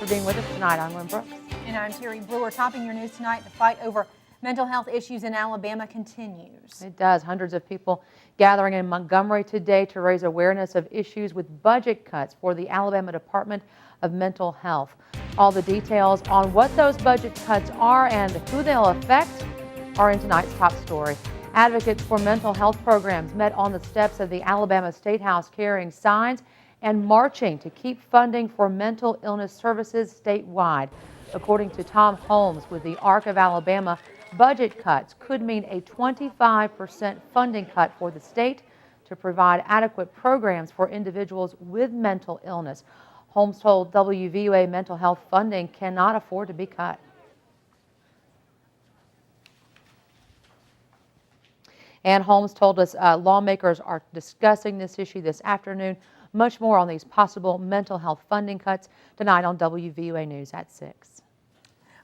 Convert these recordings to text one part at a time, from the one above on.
being with us tonight. I'm Lynn Brooks. And I'm Terri. Brewer. Topping your news tonight, the fight over mental health issues in Alabama continues. It does. Hundreds of people gathering in Montgomery today to raise awareness of issues with budget cuts for the Alabama Department of Mental Health. All the details on what those budget cuts are and who they'll affect are in tonight's top story. Advocates for mental health programs met on the steps of the Alabama State House carrying signs and marching to keep funding for mental illness services statewide. According to Tom Holmes with the ARC of Alabama, budget cuts could mean a 25% funding cut for the state to provide adequate programs for individuals with mental illness. Holmes told WVUA mental health funding cannot afford to be cut. And Holmes told us lawmakers are discussing this issue this afternoon. Much more on these possible mental health funding cuts tonight on WVUA News at 6.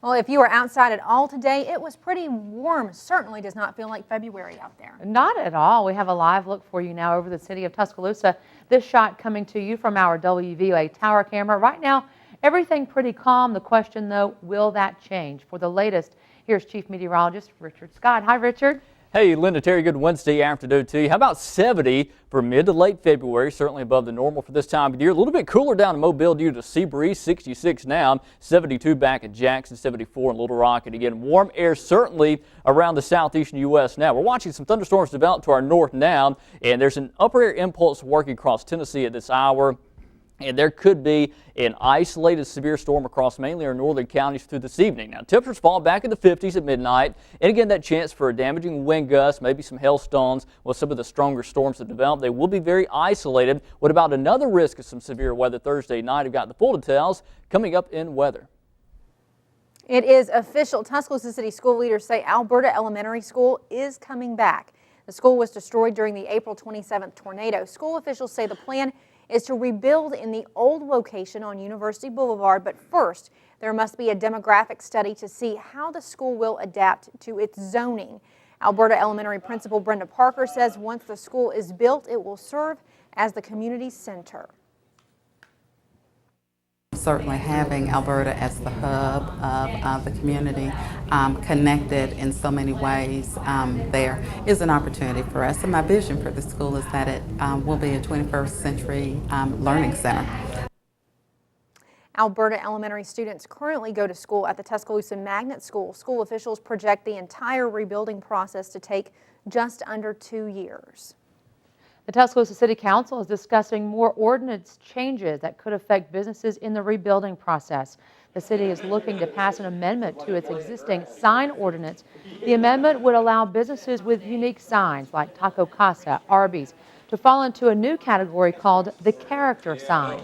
Well, if you were outside at all today, it was pretty warm. Certainly does not feel like February out there. Not at all. We have a live look for you now over the city of Tuscaloosa. This shot coming to you from our WVUA tower camera. Right now, everything pretty calm. The question, though, will that change? For the latest, here's Chief Meteorologist Richard Scott. Hi, Richard. Hey, Lynn and Terri, good Wednesday afternoon to you. How about 70 for mid to late February, certainly above the normal for this time of year. A little bit cooler down in Mobile due to sea breeze, 66 now, 72 back at Jackson, 74 in Little Rock. And again, warm air certainly around the southeastern U.S. now. We're watching some thunderstorms develop to our north now, and there's an upper air impulse working across Tennessee at this hour. And there could be an isolated severe storm across mainly our northern counties through this evening. Now, temperatures fall back in the 50s at midnight. And again, that chance for a damaging wind gust, maybe some hailstones with some of the stronger storms that develop. They will be very isolated. What about another risk of some severe weather Thursday night? We've got the full details coming up in weather. It is official. Tuscaloosa City school leaders say Alberta Elementary School is coming back. The school was destroyed during the April 27th tornado. School officials say the plan is to rebuild in the old location on University Boulevard, but first there must be a demographic study to see how the school will adapt to its zoning. Alberta Elementary Principal Brenda Parker says once the school is built, it will serve as the community center. Certainly having Alberta as the hub of the community, connected in so many ways, there is an opportunity for us. And my vision for the school is that it will be a 21st century learning center. Alberta Elementary students currently go to school at the Tuscaloosa Magnet School. School officials project the entire rebuilding process to take just under 2 years. The Tuscaloosa City Council is discussing more ordinance changes that could affect businesses in the rebuilding process. The city is looking to pass an amendment to its existing sign ordinance. The amendment would allow businesses with unique signs like Taco Casa, Arby's, to fall into a new category called the character sign.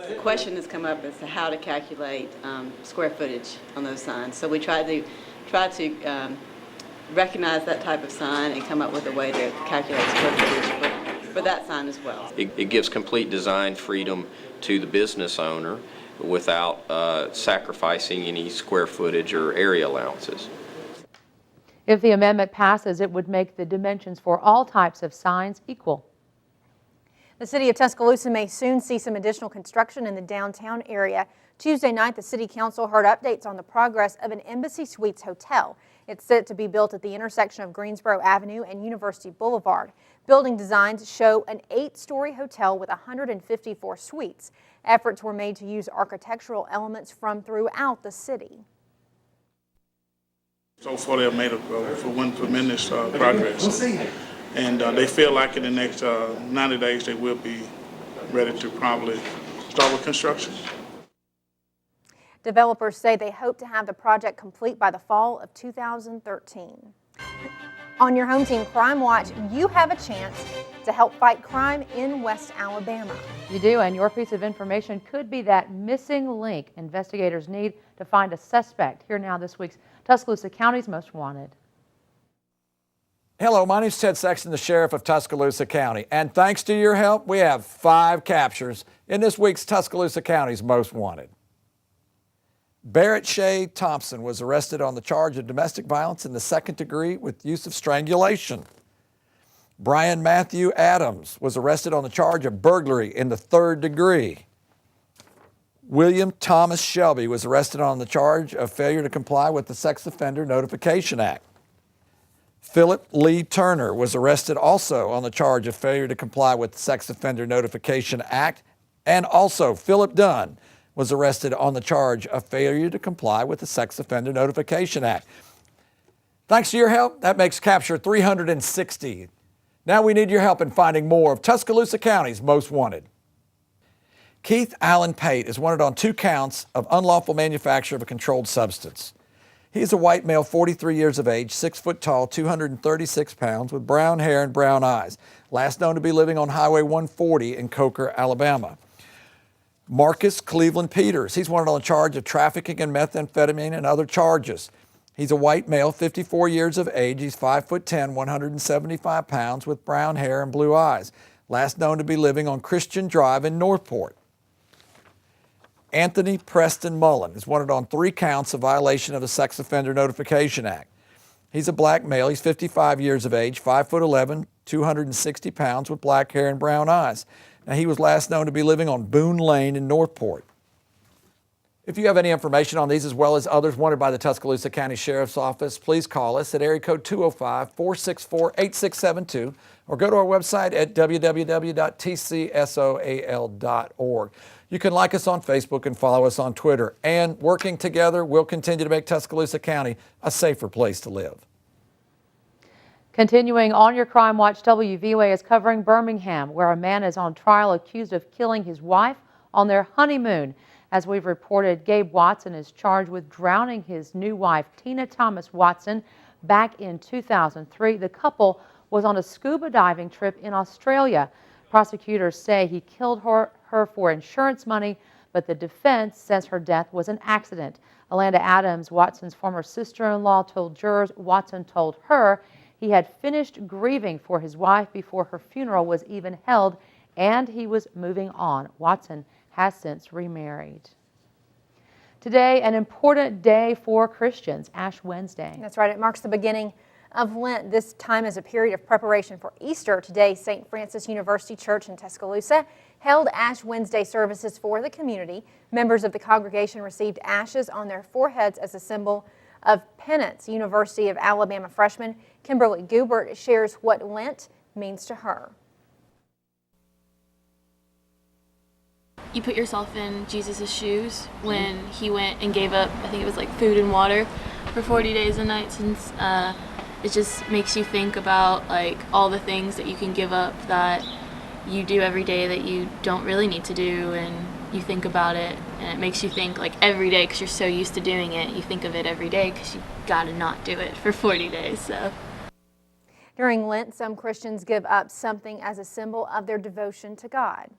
The question has come up as to how to calculate square footage on those signs. So we try to recognize that type of sign and come up with a way to calculate square footage for that sign as well. It gives complete design freedom to the business owner without sacrificing any square footage or area allowances. If the amendment passes, it would make the dimensions for all types of signs equal. The city of Tuscaloosa may soon see some additional construction in the downtown area. Tuesday night, the city council heard updates on the progress of an Embassy Suites hotel. It's set to be built at the intersection of Greensboro Avenue and University Boulevard. Building designs show an 8-story hotel with 154 suites. Efforts were made to use architectural elements from throughout the city. So far, they've made tremendous progress. And they feel like in the next 90 days, they will be ready to probably start with construction. Developers say they hope to have the project complete by the fall of 2013. On your home team Crimewatch, you have a chance to help fight crime in West Alabama. You do, and your piece of information could be that missing link investigators need to find a suspect. Here now this week's Tuscaloosa County's Most Wanted. Hello, my name is Ted Sexton, the Sheriff of Tuscaloosa County, and thanks to your help, we have 5 captures in this week's Tuscaloosa County's Most Wanted. Barrett Shea Thompson was arrested on the charge of domestic violence in the 2nd degree with use of strangulation. Brian Matthew Adams was arrested on the charge of burglary in the 3rd degree. William Thomas Shelby was arrested on the charge of failure to comply with the Sex Offender Notification Act. Philip Lee Turner was arrested also on the charge of failure to comply with the Sex Offender Notification Act. And also Philip Dunn was arrested on the charge of failure to comply with the Sex Offender Notification Act. Thanks to your help, that makes capture 360. Now we need your help in finding more of Tuscaloosa County's most wanted. Keith Allen Pate is wanted on 2 counts of unlawful manufacture of a controlled substance. He is a white male, 43 years of age, 6 foot tall, 236 pounds, with brown hair and brown eyes. Last known to be living on Highway 140 in Coker, Alabama. Marcus Cleveland Peters. He's wanted on a charge of trafficking in methamphetamine and other charges. He's a white male, 54 years of age. He's 5'10", 175 pounds, with brown hair and blue eyes. Last known to be living on Christian Drive in Northport. Anthony Preston Mullen is wanted on 3 counts of violation of the Sex Offender Notification Act. He's a black male. He's 55 years of age, 5'11", 260 pounds, with black hair and brown eyes. Now, he was last known to be living on Boone Lane in Northport. If you have any information on these as well as others wanted by the Tuscaloosa County Sheriff's Office, please call us at area code 205-464-8672 or go to our website at www.tcsoal.org. You can like us on Facebook and follow us on Twitter. And working together, we'll continue to make Tuscaloosa County a safer place to live. Continuing on your Crime Watch, WVUA is covering Birmingham, where a man is on trial accused of killing his wife on their honeymoon. As we've reported, Gabe Watson is charged with drowning his new wife, Tina Thomas Watson, back in 2003. The couple was on a scuba diving trip in Australia. Prosecutors say he killed her for insurance money, but the defense says her death was an accident. Alanda Adams, Watson's former sister-in-law, told jurors Watson told her he had finished grieving for his wife before her funeral was even held, and he was moving on. Watson has since remarried. Today, an important day for Christians, Ash Wednesday. That's right. It marks the beginning of Lent. This time is a period of preparation for Easter. Today, St. Francis University Church in Tuscaloosa held Ash Wednesday services for the community. Members of the congregation received ashes on their foreheads as a symbol of penance. University of Alabama freshman Kimberly Goubert shares what Lent means to her. You put yourself in Jesus' shoes when he went and gave up, I think it was like food and water for 40 days and nights, and it just makes you think about like all the things that you can give up that you do every day that you don't really need to do, and you think about it, and it makes you think like every day because you're so used to doing it. You think of it every day because you gotta not do it for 40 days. So during Lent, some Christians give up something as a symbol of their devotion to God.